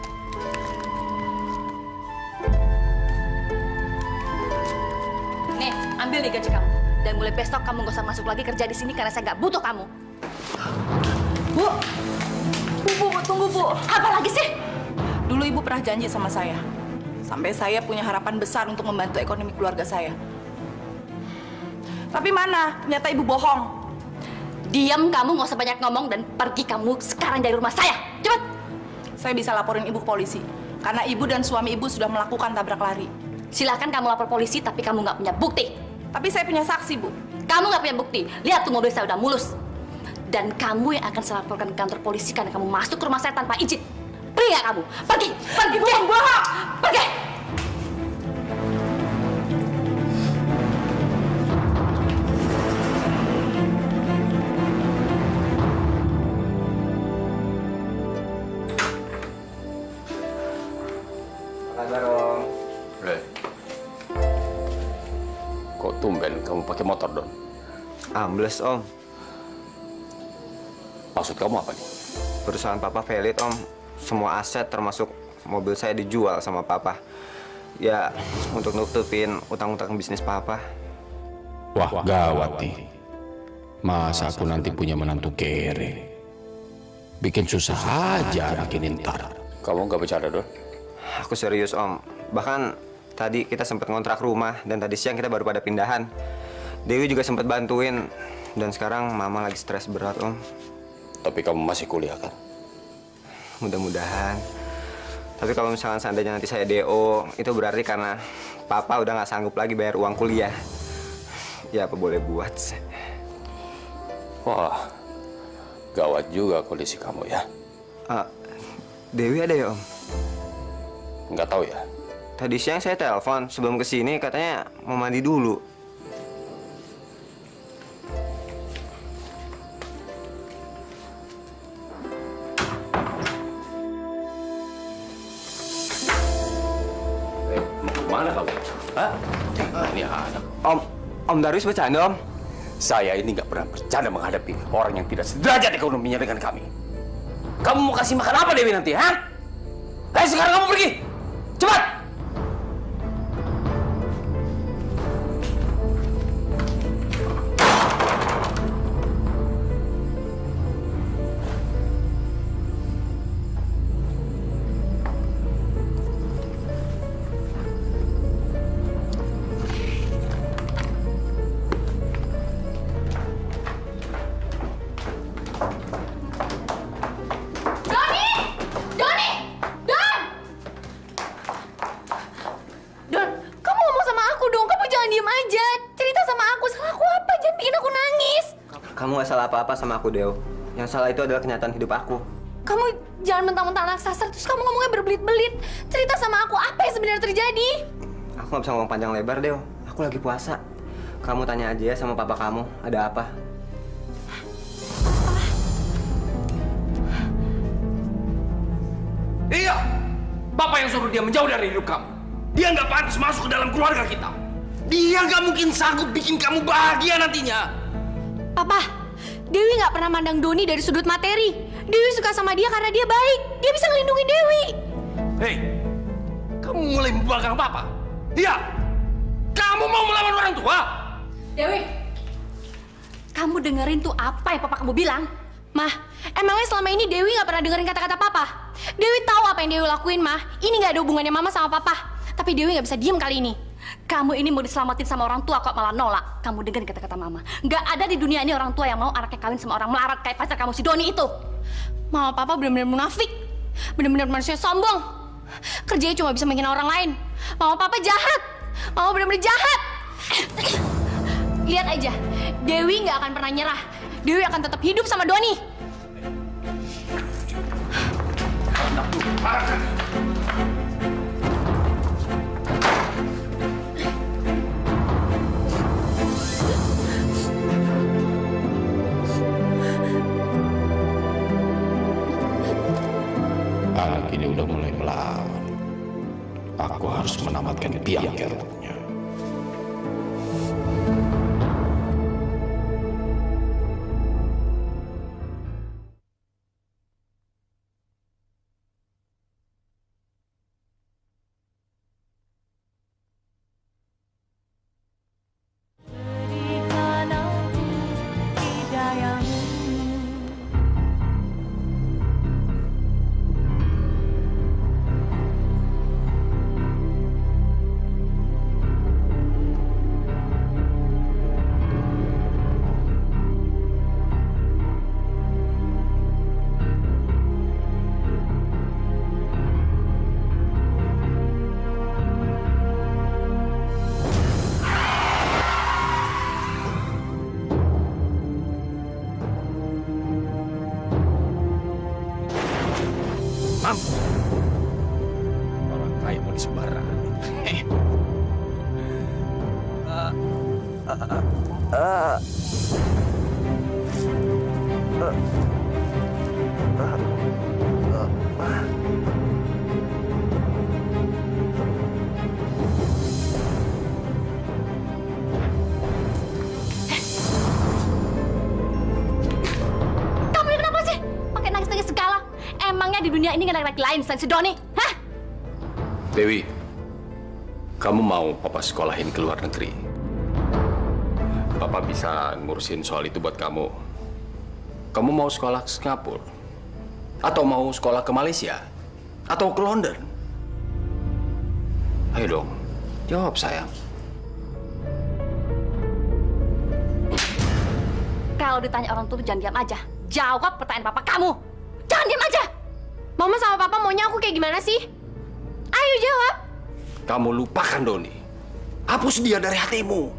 Nih, ambil nih gaji kamu. Dan mulai besok kamu gak usah masuk lagi kerja di sini karena saya nggak butuh kamu. Bu, tunggu, Bu. Apa lagi sih? Dulu Ibu pernah janji sama saya. Sampai saya punya harapan besar untuk membantu ekonomi keluarga saya. Tapi mana? Ternyata Ibu bohong. Diam kamu, nggak usah banyak ngomong dan pergi kamu sekarang dari rumah saya. Cepat! Saya bisa laporin Ibu ke polisi. Karena Ibu dan suami Ibu sudah melakukan tabrak lari. Silakan kamu lapor polisi, tapi kamu nggak punya bukti. Tapi saya punya saksi, Bu. Kamu nggak punya bukti. Lihat tuh mobil saya udah mulus. Dan kamu yang akan saya laporkan ke kantor polisi karena kamu masuk ke rumah saya tanpa izin. Pergi nggak kamu? Pergi! Pergi! Bohong! Pergi! Kok tumben kamu pakai motor, Don? Ambles, Om. Maksud kamu apa nih? Perusahaan Papa valid, Om. Semua aset termasuk mobil saya dijual sama Papa. Ya, untuk nutupin utang-utang bisnis Papa. Wah, gawat nih. Masa aku nanti punya menantu kere? Bikin susah aja anak ini ntar. Kamu nggak bercanda, Don? Aku serius, Om. Bahkan tadi kita sempat ngontrak rumah dan tadi siang kita baru pada pindahan. Dewi juga sempat bantuin dan sekarang Mama lagi stres berat, Om. Tapi kamu masih kuliah kan? Mudah-mudahan. Tapi kalau misalkan seandainya nanti saya DO, itu berarti karena Papa udah nggak sanggup lagi bayar uang kuliah. Ya apa boleh buat. Wah, gawat juga kondisi kamu ya. Dewi ada ya, Om? Nggak tahu ya. Tadi siang saya telepon sebelum kesini katanya mau mandi dulu. Mana kamu? Hah? Ini anak. Om Darwis bercanda, Om? Saya ini nggak pernah bercanda menghadapi orang yang tidak sederajat ekonominya dengan kami. Kamu mau kasih makan apa Dewi nanti, ha? Ayo sekarang kamu pergi! Cepat! Kamu gak salah apa-apa sama aku, Deo. Yang salah itu adalah kenyataan hidup aku. Kamu jangan mentang-mentang anak sasar, terus kamu ngomongnya berbelit-belit. Cerita sama aku, apa yang sebenarnya terjadi? Aku gak bisa ngomong panjang lebar, Deo. Aku Aku lagi puasa. Kamu tanya aja ya sama papa kamu, ada apa? Iya, Bapak yang suruh dia menjauh dari hidup kamu. Dia nggak pantas masuk ke dalam keluarga kita. Dia nggak mungkin sanggup bikin kamu bahagia nantinya. Papa, Dewi nggak pernah mandang Doni dari sudut materi. Dewi suka sama dia karena dia baik. Dia bisa ngelindungi Dewi. Hei, kamu mulai membanggang Papa? Iya, kamu mau melawan orang tua? Dewi, kamu dengerin tuh apa yang papa kamu bilang? Mah, emangnya selama ini Dewi nggak pernah dengerin kata-kata papa? Dewi tahu apa yang Dewi lakuin, Mah. Ini nggak ada hubungannya mama sama papa. Tapi Dewi nggak bisa diem kali ini. Kamu ini mau diselamatin sama orang tua kok malah nolak. Kamu dengerin kata-kata mama. Nggak ada di dunia ini orang tua yang mau anaknya kawin sama orang melarat kayak pacar kamu si Doni itu. Mama papa benar-benar munafik. Benar-benar manusia sombong. Kerjanya cuma bisa menghina orang lain. Mama papa jahat. Mama benar-benar jahat. Lihat aja, Dewi nggak akan pernah nyerah. Dewi akan tetap hidup sama Doni. Anak ini udah mulai melawan. Aku harus menamatkan tiang keruknya. Orang kaya mau disembarangan. Kamu ini kenapa sih? Pakai nangis-nangis segala. Emangnya di dunia ini nggak ada laki lain selain si Doni? Hah? Dewi, kamu mau Papa sekolahin ke luar negeri? Papa bisa ngurusin soal itu buat kamu. Kamu mau sekolah ke Singapura? Atau mau sekolah ke Malaysia? Atau ke London? Ayo dong, jawab sayang. Kalau ditanya orang tua jangan diam aja. Jawab pertanyaan papa kamu. Jangan diam aja. Mama sama papa maunya aku kayak gimana sih? Ayo jawab. Kamu lupakan Doni. Hapus dia dari hatimu.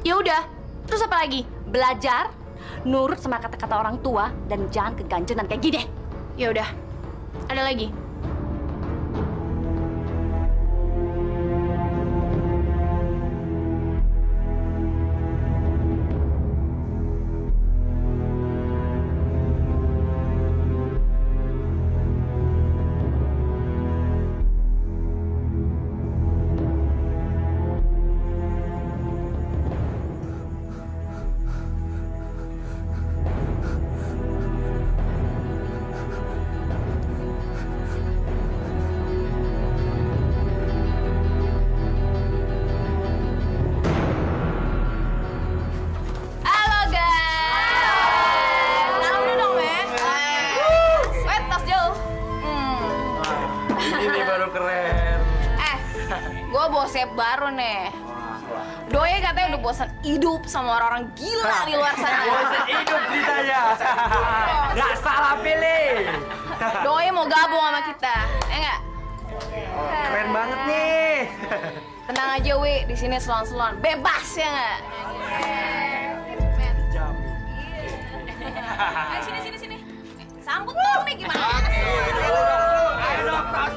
Ya udah. Terus apa lagi? Belajar, nurut sama kata-kata orang tua, dan jangan keganjenan kayak gini. Ya udah. Ada lagi? Bosnya baru nih. Doi katanya udah bosan hidup sama orang-orang gila di luar sana. Bosan hidup ceritanya. Nggak salah pilih. Doi mau gabung sama kita, ya nggak? Keren banget nih. Tenang aja, Wi. Di sini selon-selon, bebas ya nggak? Sini. Sambut dong nih gimana sih? Ayo dong, tas.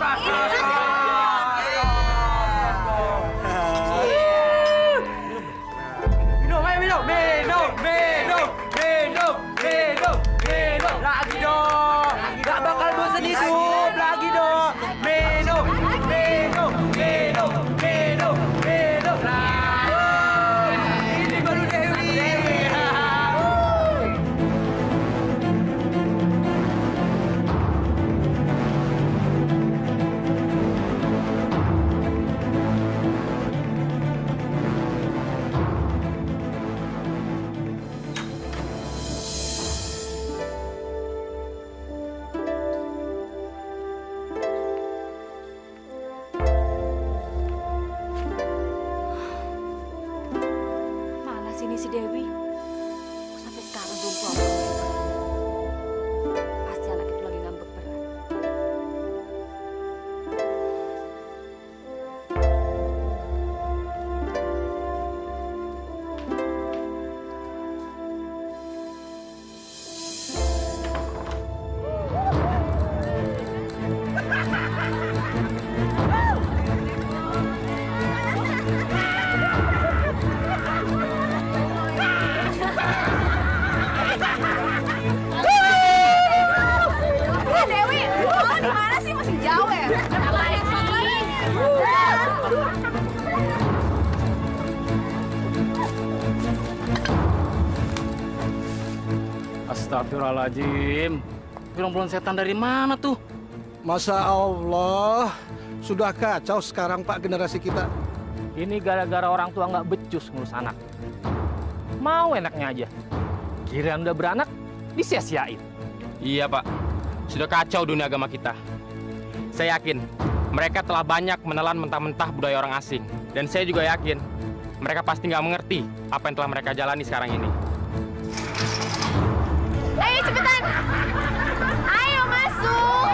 si Dewi? Kok sampai sekarang belum pulang? Pasti anak itu lagi ngambek berat. Dewi, lo di mana sih? Masih jauh ya? Astagfirullahaladzim. Bulan setan dari mana tuh? Masya Allah, sudah kacau sekarang Pak generasi kita. Ini gara-gara orang tua nggak becus ngurus anak. Mau enaknya aja. Kirain udah beranak, disia-siain. Iya Pak, sudah kacau dunia agama kita. Saya yakin mereka telah banyak menelan mentah-mentah budaya orang asing. Dan saya juga yakin mereka pasti nggak mengerti apa yang telah mereka jalani sekarang ini. Ayo cepetan! Ayo masuk!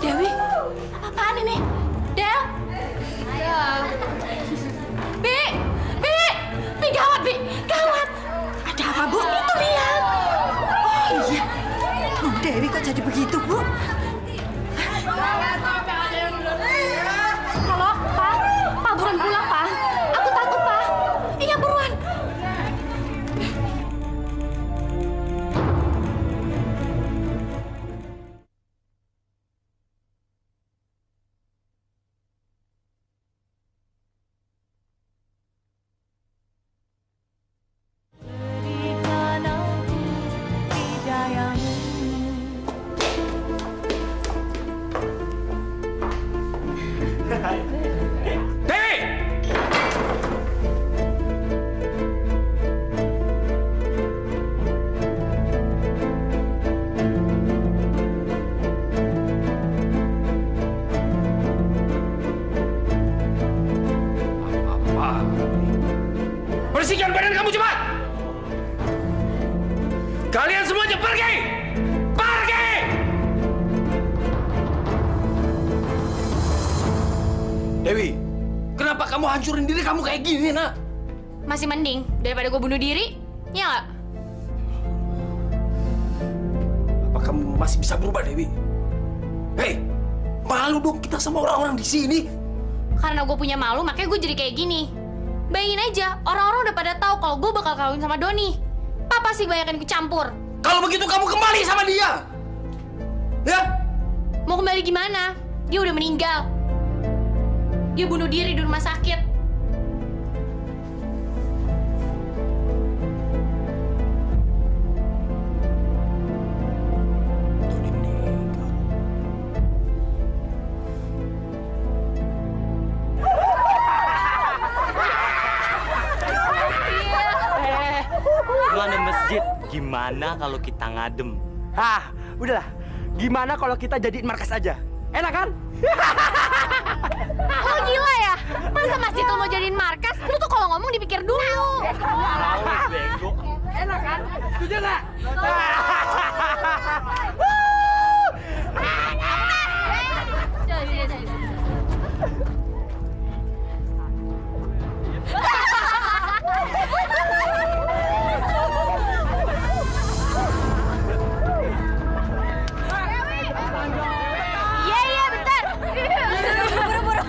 Dewi, apa-apaan ini? Del? Bi, gawat, Bi, gawat. Ada apa, Bu? Itu dia. Oh iya, Bu Dewi kok jadi begitu, Bu? Halo, Pak. Pak, buruan pulang, Pak. Aku takut, Pak. Iya, buruan. Bersihkan badan kamu cepat! Kalian semuanya pergi! Pergi! Dewi, kenapa kamu hancurin diri kamu kayak gini, nak? Masih mending daripada gue bunuh diri, ya nggak? Apa kamu masih bisa berubah, Dewi? Hei, malu dong kita sama orang-orang di sini. Karena gue punya malu, makanya gue jadi kayak gini. Bayangin aja, orang-orang udah pada tahu kalau gue bakal kawin sama Doni. Papa sih banyak ikut campur. Kalau begitu kamu kembali sama dia. Ya? Mau kembali gimana? Dia udah meninggal. Dia bunuh diri di rumah sakit. Lu ada masjid, gimana kalau kita ngadem? Ah, udahlah. Gimana kalau kita jadiin markas aja? Enak kan? Lo gila ya? Masa masjid lo mau jadiin markas? Lu tuh kalau ngomong dipikir dulu. Bego. Enak kan? Setuju nggak? Iya, bentar. Buru-buru.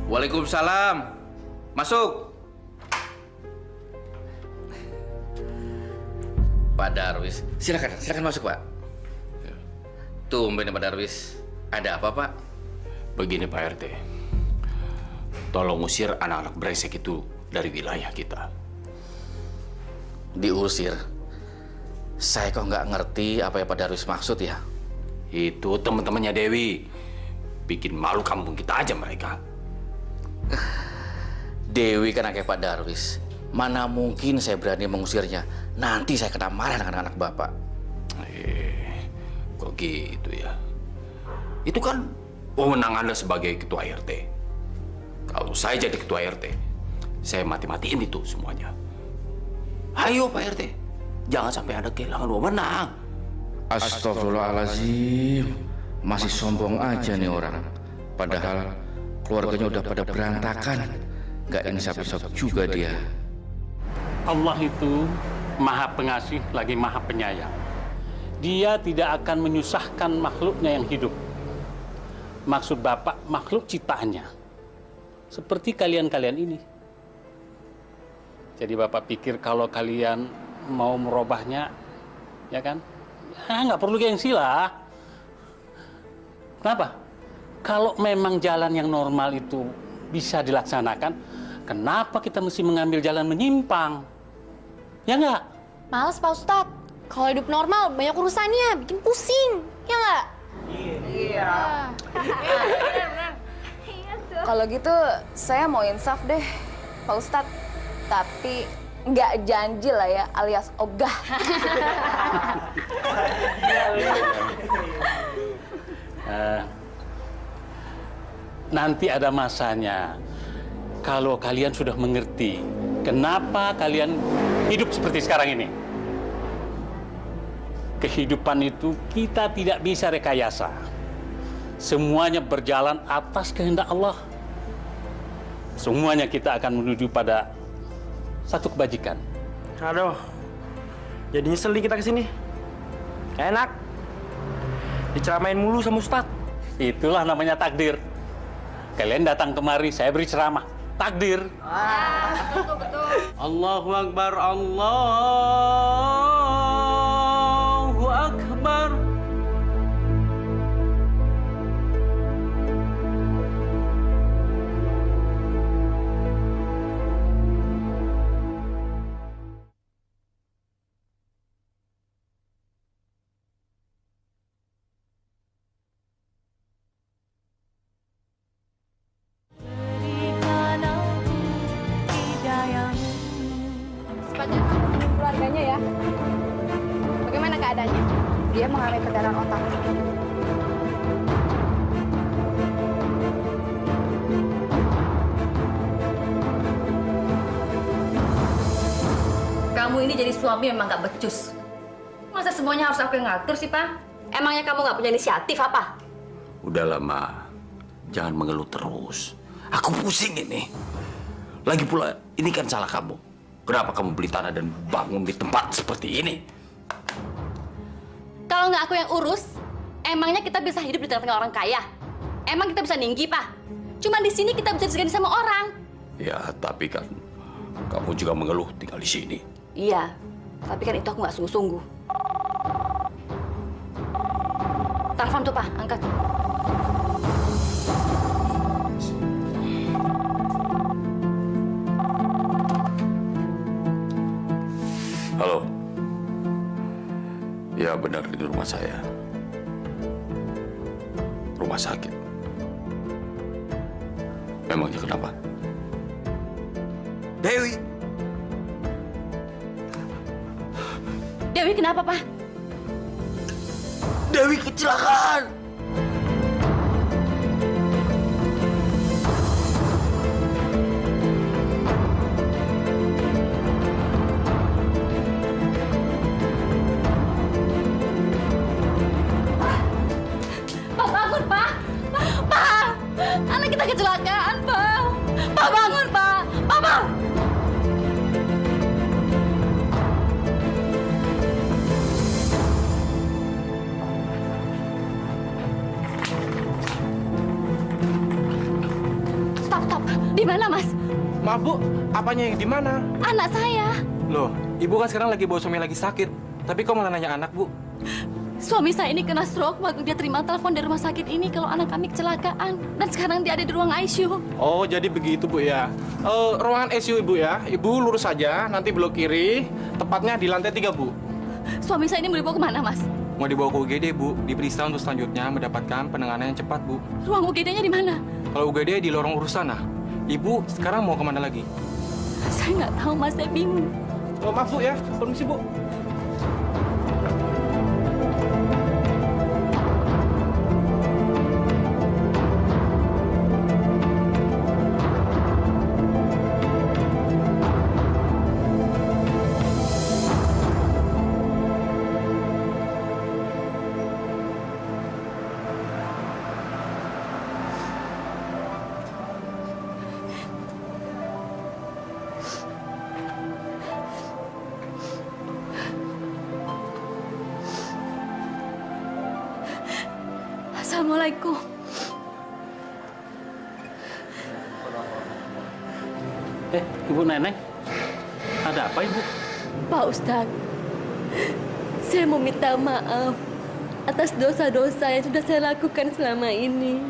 Waalaikumsalam. Masuk. Pak Darwis, silakan masuk, Pak. Tumben Pak Darwis. Ada apa, Pak? Begini Pak RT, tolong usir anak-anak brengsek itu dari wilayah kita. Diusir? Saya kok nggak ngerti apa yang Pak Darwis maksud ya. Itu teman-temannya Dewi. Bikin malu kampung kita aja mereka. Dewi kan anaknya Pak Darwis. Mana mungkin saya berani mengusirnya. Nanti saya kena marah dengan anak Bapak. Kok gitu ya? Itu kan wewenang Anda sebagai ketua RT. Kalau saya jadi ketua RT, saya mati-matiin itu semuanya. Ayo Pak RT, jangan sampai ada kehilangan wewenang. Astagfirullahaladzim. Masih sombong aja nih orang. Padahal keluarganya udah pada berantakan. Gak insaf-insaf juga dia. Allah itu maha pengasih lagi maha penyayang. Dia tidak akan menyusahkan makhluknya yang hidup. Maksud Bapak, makhluk ciptaannya. Seperti kalian-kalian ini. Jadi Bapak pikir kalau kalian mau merubahnya, ya kan? Ya, nggak perlu gengsi lah. Kenapa? Kalau memang jalan yang normal itu bisa dilaksanakan, kenapa kita mesti mengambil jalan menyimpang? Ya nggak? Males Pak Ustadz. Kalau hidup normal banyak urusannya, bikin pusing. Ya nggak? Iya. Kalau gitu saya mau insaf deh, Pak Ustadz. Tapi nggak janji lah ya, alias ogah. Nanti ada masanya. Kalau kalian sudah mengerti kenapa kalian hidup seperti sekarang ini. Kehidupan itu kita tidak bisa rekayasa. Semuanya berjalan atas kehendak Allah. Semuanya kita akan menuju pada satu kebajikan. Aduh, jadi nyesel nih kita kesini. Enak. Diceramain mulu sama Ustadz. Itulah namanya takdir. Kalian datang kemari, saya beri ceramah. Takdir. Betul. Allahu Akbar, Allahu Akbar. Sepanjang keluarganya ya. Bagaimana keadaannya? Dia mengalami perdarahan otak. Kamu ini jadi suami memang gak becus. Masa semuanya harus aku yang ngatur sih, Pak? Emangnya kamu gak punya inisiatif apa? Udahlah, Ma. Jangan mengeluh terus. Aku pusing ini. Lagi pula, ini kan salah kamu. Kenapa kamu beli tanah dan bangun di tempat seperti ini? Kalau nggak aku yang urus, emangnya kita bisa hidup di tengah-tengah orang kaya? Emang kita bisa ninggi, Pak? Cuma di sini kita bisa disegani sama orang. Ya, tapi kan kamu juga mengeluh tinggal di sini. Iya, tapi kan itu aku nggak sungguh-sungguh. Telepon tuh, Pak, angkat. Halo. Ya, benar di rumah saya. Rumah sakit. Memangnya kenapa? Dewi. Dewi kenapa, Pak? Dewi kecelakaan. Pak, bangun, Pak! Pak! Anak kita kecelakaan, Pak! Pak, bangun, Pak! Pak! Stop. Di mana, Mas? Maaf, Bu. Apanya yang di mana? Anak saya. Loh, Ibu kan sekarang lagi bawa suami lagi sakit. Tapi kok malah nanya anak, Bu? Suami saya ini kena stroke waktu dia terima telepon dari rumah sakit ini kalau anak kami kecelakaan. Dan sekarang dia ada di ruang ICU. Oh, jadi begitu, Bu, ya. Ruangan ICU, Ibu, ya. Ibu lurus saja, nanti belok kiri. Tepatnya di lantai 3, Bu. Suami saya ini mau dibawa kemana, Mas? Mau dibawa ke UGD, Bu. Diperiksa untuk selanjutnya mendapatkan penanganan yang cepat, Bu. Ruang UGD-nya di mana? Kalau UGD di lorong urus sana. Ibu sekarang mau kemana lagi? Saya nggak tahu, Mas. Saya bingung. Oh, maaf Bu ya, permisi Bu. Assalamualaikum. Ibu Neneng, ada apa Ibu? Pak Ustadz, saya mau minta maaf atas dosa-dosa yang sudah saya lakukan selama ini.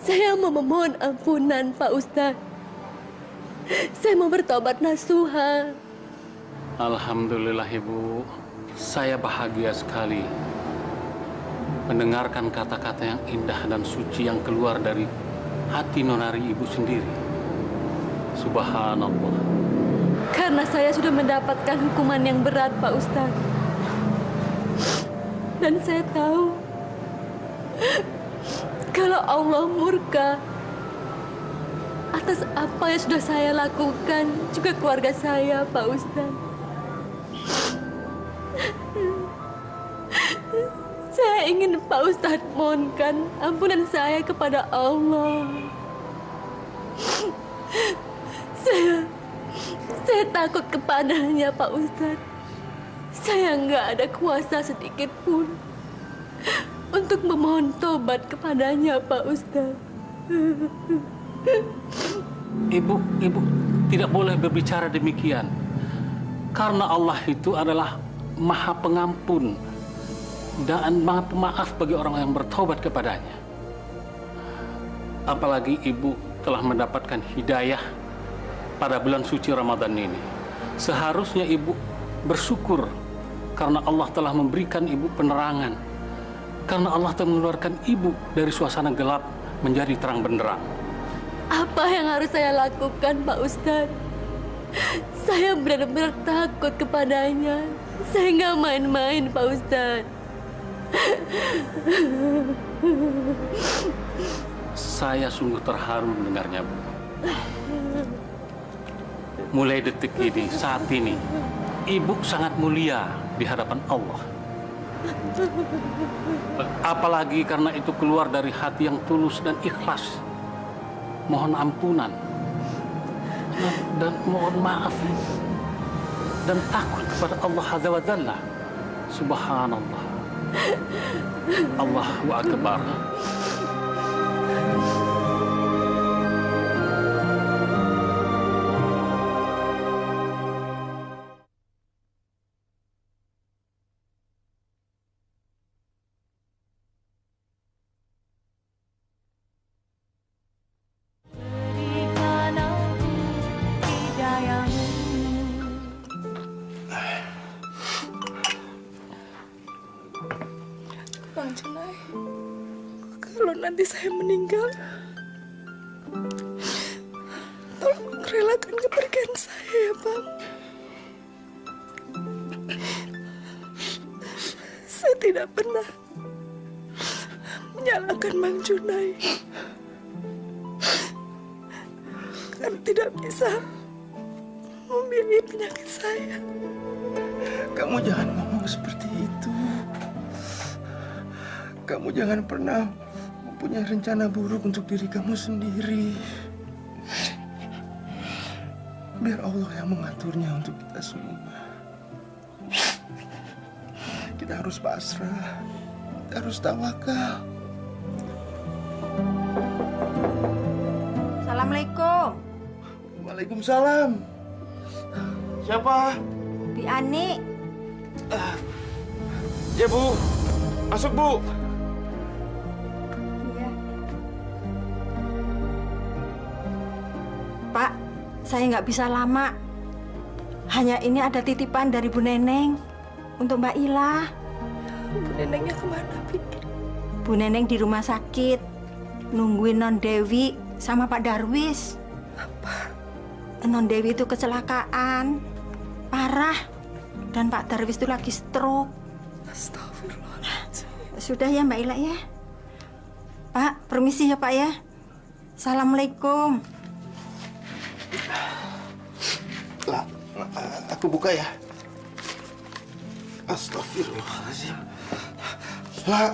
Saya mau memohon ampunan, Pak Ustadz. Saya mau bertobat nasuha. Alhamdulillah Ibu, saya bahagia sekali mendengarkan kata-kata yang indah dan suci yang keluar dari hati nonari Ibu sendiri. Subhanallah. Karena saya sudah mendapatkan hukuman yang berat, Pak Ustadz. Dan saya tahu kalau Allah murka atas apa yang sudah saya lakukan, juga keluarga saya, Pak Ustadz. Saya ingin Pak Ustadz mohonkan ampunan saya kepada Allah. Saya takut kepadanya, Pak Ustadz. Saya nggak ada kuasa sedikit pun untuk memohon tobat kepadanya, Pak Ustadz. Ibu tidak boleh berbicara demikian. Karena Allah itu adalah Maha Pengampun dan Maha Pemaaf bagi orang yang bertobat kepadanya. Apalagi Ibu telah mendapatkan hidayah pada bulan suci Ramadan ini. Seharusnya Ibu bersyukur karena Allah telah memberikan Ibu penerangan. Karena Allah telah mengeluarkan Ibu dari suasana gelap menjadi terang benderang. Apa yang harus saya lakukan, Pak Ustadz? Saya benar-benar takut kepadanya. Saya nggak main-main, Pak Ustadz. Saya sungguh terharu mendengarnya, Bu. Mulai detik ini, saat ini, Ibu sangat mulia di hadapan Allah. Apalagi karena itu keluar dari hati yang tulus dan ikhlas. Mohon ampunan dan mohon maaf dan takut kepada Allah Azza wa Jalla. Subhanallah. Allahu Akbar. Bang Junai, kalau nanti saya meninggal, tolong relakan kepergian saya ya, Bang. Saya tidak pernah menyalahkan Bang Junai karena tidak bisa membiayai penyakit saya. Kamu jangan ngomong seperti itu. Kamu jangan pernah mempunyai rencana buruk untuk diri kamu sendiri. Biar Allah yang mengaturnya untuk kita semua. Kita harus pasrah. Kita harus tawakal. Assalamualaikum. Waalaikumsalam. Siapa? Bi Ani. Ya, Bu. Masuk, Bu. Pak, saya nggak bisa lama. Hanya ini ada titipan dari Bu Neneng untuk Mbak Ila. Bu Nenengnya kemana, Bi? Bu Neneng di rumah sakit, nungguin Non Dewi sama Pak Darwis. Apa? Non Dewi itu kecelakaan parah dan Pak Darwis itu lagi stroke. Astagfirullahaladzim. Sudah ya Mbak Ila ya. Pak, permisi ya Pak ya. Assalamualaikum. Lah, aku buka ya. Astagfirullahaladzim. Lah,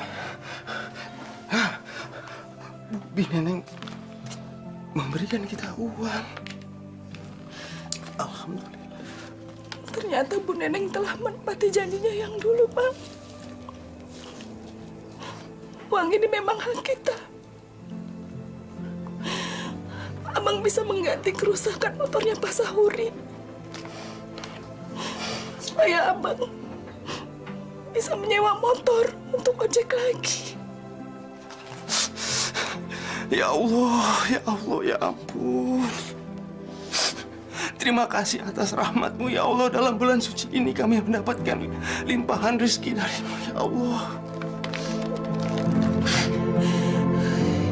Bi Neneng memberikan kita uang. Alhamdulillah. Ternyata Bu Neneng telah menepati janjinya yang dulu, Pak. Uang ini memang hak kita. Abang bisa mengganti kerusakan motornya Pak Sahuri. Supaya Abang bisa menyewa motor untuk ojek lagi. Ya Allah, ya ampun. Terima kasih atas rahmat-Mu ya Allah. Dalam bulan suci ini kami mendapatkan limpahan rezeki dari-Mu ya Allah.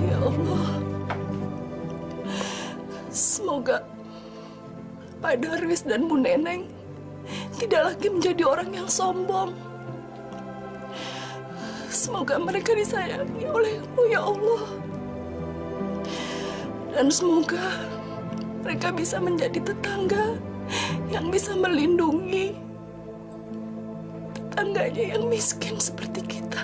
Ya Allah, semoga Pak Darwis dan Bu Neneng tidak lagi menjadi orang yang sombong. Semoga mereka disayangi oleh-Mu ya Allah. Dan semoga mereka bisa menjadi tetangga yang bisa melindungi tetangganya yang miskin seperti kita.